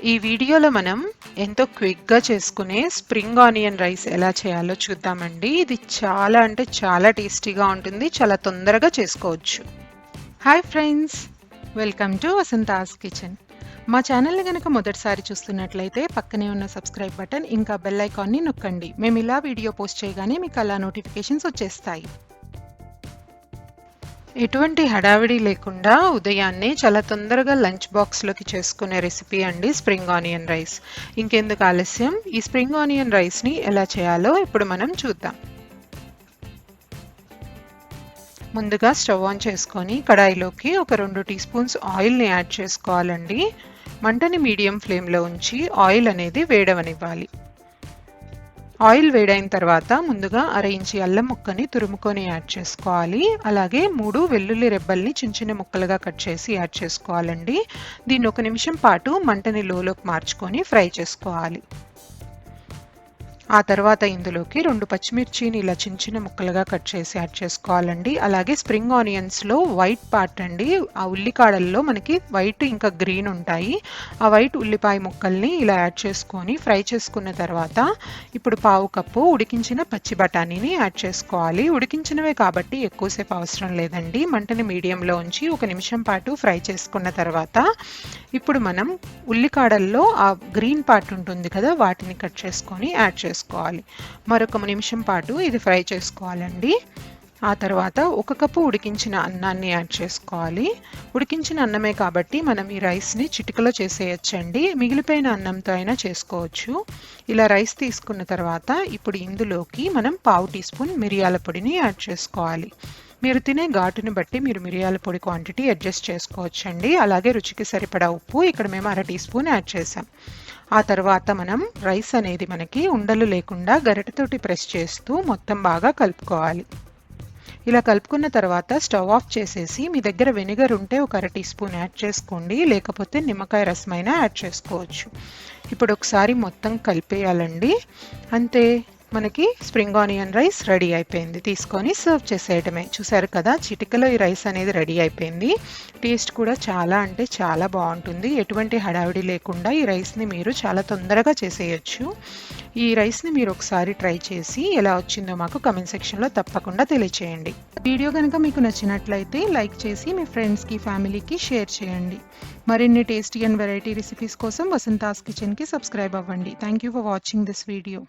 ఈ వీడియోలో మనం ఎంతో క్విక్గా చేసుకునే స్ప్రింగ్ ఆనియన్ రైస్ ఎలా చేయాలో చూద్దామండి. ఇది చాలా అంటే చాలా టేస్టీగా ఉంటుంది, చాలా తొందరగా చేసుకోవచ్చు. Hi friends, welcome to Vasantha's kitchen. మా ఛానల్ని కనుక మొదటిసారి చూస్తున్నట్లయితే పక్కనే ఉన్న సబ్స్క్రైబ్ బటన్ ఇంకా బెల్ ఐకాన్ని నొక్కండి. మేము ఇలా వీడియో పోస్ట్ చేయగానే మీకు అలా నోటిఫికేషన్స్ వచ్చేస్తాయి. ఎటువంటి హడావిడి లేకుండా ఉదయాన్నే చాలా తొందరగా లంచ్ బాక్స్లోకి చేసుకునే రెసిపీ అండి స్ప్రింగ్ ఆనియన్ రైస్. ఇంకెందుకు ఆలస్యం, ఈ స్ప్రింగ్ ఆనియన్ రైస్ని ఎలా చేయాలో ఇప్పుడు మనం చూద్దాం. ముందుగా స్టవ్ ఆన్ చేసుకొని కడాయిలోకి ఒక 2 టీ స్పూన్స్ ఆయిల్ని యాడ్ చేసుకోవాలండి. మంటని మీడియం ఫ్లేమ్లో ఉంచి ఆయిల్ అనేది వేడవనివ్వాలి. ఆయిల్ వేడైన తర్వాత ముందుగా 1/2 ఇంచి అల్లం ముక్కని తురుముకొని యాడ్ చేసుకోవాలి. అలాగే 3 వెల్లుల్లి రెబ్బల్ని చిన్న చిన్న ముక్కలుగా కట్ చేసి యాడ్ చేసుకోవాలండి. దీన్ని 1 నిమిషం పాటు మంటని లోలోకి మార్చుకొని ఫ్రై చేసుకోవాలి. ఆ తర్వాత ఇందులోకి 2 పచ్చిమిర్చిని ఇలా చిన్న చిన్న ముక్కలుగా కట్ చేసి యాడ్ చేసుకోవాలండి. అలాగే స్ప్రింగ్ ఆనియన్స్లో వైట్ పార్ట్ అండి, ఆ ఉల్లికాడల్లో మనకి వైట్ ఇంకా గ్రీన్ ఉంటాయి. ఆ వైట్ ఉల్లిపాయ ముక్కల్ని ఇలా యాడ్ చేసుకొని ఫ్రై చేసుకున్న తర్వాత ఇప్పుడు 1/2 కప్పు ఉడికించిన పచ్చి బఠానీని యాడ్ చేసుకోవాలి. ఉడికించినవే కాబట్టి ఎక్కువసేపు అవసరం లేదండి. మంటని మీడియంలో ఉంచి 1 నిమిషం పాటు ఫ్రై చేసుకున్న తర్వాత ఇప్పుడు మనం ఉల్లికాడల్లో ఆ గ్రీన్ పార్ట్ ఉంటుంది కదా, వాటిని కట్ చేసుకొని యాడ్ చేసుకోవాలి. మరొక నిమిషం పాటు ఇది ఫ్రై చేసుకోవాలండి. ఆ తర్వాత 1 కప్పు ఉడికించిన అన్నాన్ని యాడ్ చేసుకోవాలి. ఉడికించిన అన్నమే కాబట్టి మనం ఈ రైస్ని చిటికలో చేసేయచ్చండి. మిగిలిపోయిన అన్నంతో అయినా చేసుకోవచ్చు. ఇలా రైస్ తీసుకున్న తర్వాత ఇప్పుడు ఇందులోకి మనం 1/2 టీ స్పూన్ మిరియాల పొడిని యాడ్ చేసుకోవాలి. మీరు తినే ఘాటుని బట్టి మీరు మిరియాల పొడి క్వాంటిటీ అడ్జస్ట్ చేసుకోవచ్చండి. అలాగే రుచికి సరిపడా ఉప్పు ఇక్కడ మేము 1/2 టీ స్పూన్ యాడ్ చేసాం. ఆ తర్వాత మనం రైస్ అనేది మనకి ఉండలు లేకుండా గరిటెతోటి ప్రెస్ చేస్తూ మొత్తం బాగా కలుపుకోవాలి. ఇలా కలుపుకున్న తర్వాత స్టవ్ ఆఫ్ చేసేసి మీ దగ్గర వెనిగర్ ఉంటే ఒక 1/2 టీ స్పూన్ యాడ్ చేసుకోండి, లేకపోతే నిమ్మకాయ రసమైనా యాడ్ చేసుకోవచ్చు. ఇప్పుడు ఒకసారి మొత్తం కలిపేయాలండి. అంతే, మనకి స్ప్రింగ్ ఆనియన్ రైస్ రెడీ అయిపోయింది. తీసుకొని సర్వ్ చేసేయటమే. చూసారు కదా, చిటికలో ఈ రైస్ అనేది రెడీ అయిపోయింది. టేస్ట్ కూడా చాలా అంటే చాలా బాగుంటుంది. ఎటువంటి హడావిడి లేకుండా ఈ రైస్ని మీరు చాలా తొందరగా చేసేయచ్చు. ఈ రైస్ని మీరు ఒకసారి ట్రై చేసి ఎలా వచ్చిందో మాకు కమెంట్ సెక్షన్లో తప్పకుండా తెలియచేయండి. వీడియో కనుక మీకు నచ్చినట్లయితే లైక్ చేసి మీ ఫ్రెండ్స్కి, ఫ్యామిలీకి షేర్ చేయండి. మరిన్ని టేస్టీ అండ్ వెరైటీ రెసిపీస్ కోసం వసంతాస్ కిచెన్కి సబ్స్క్రైబ్ అవ్వండి. Thank you for watching this video.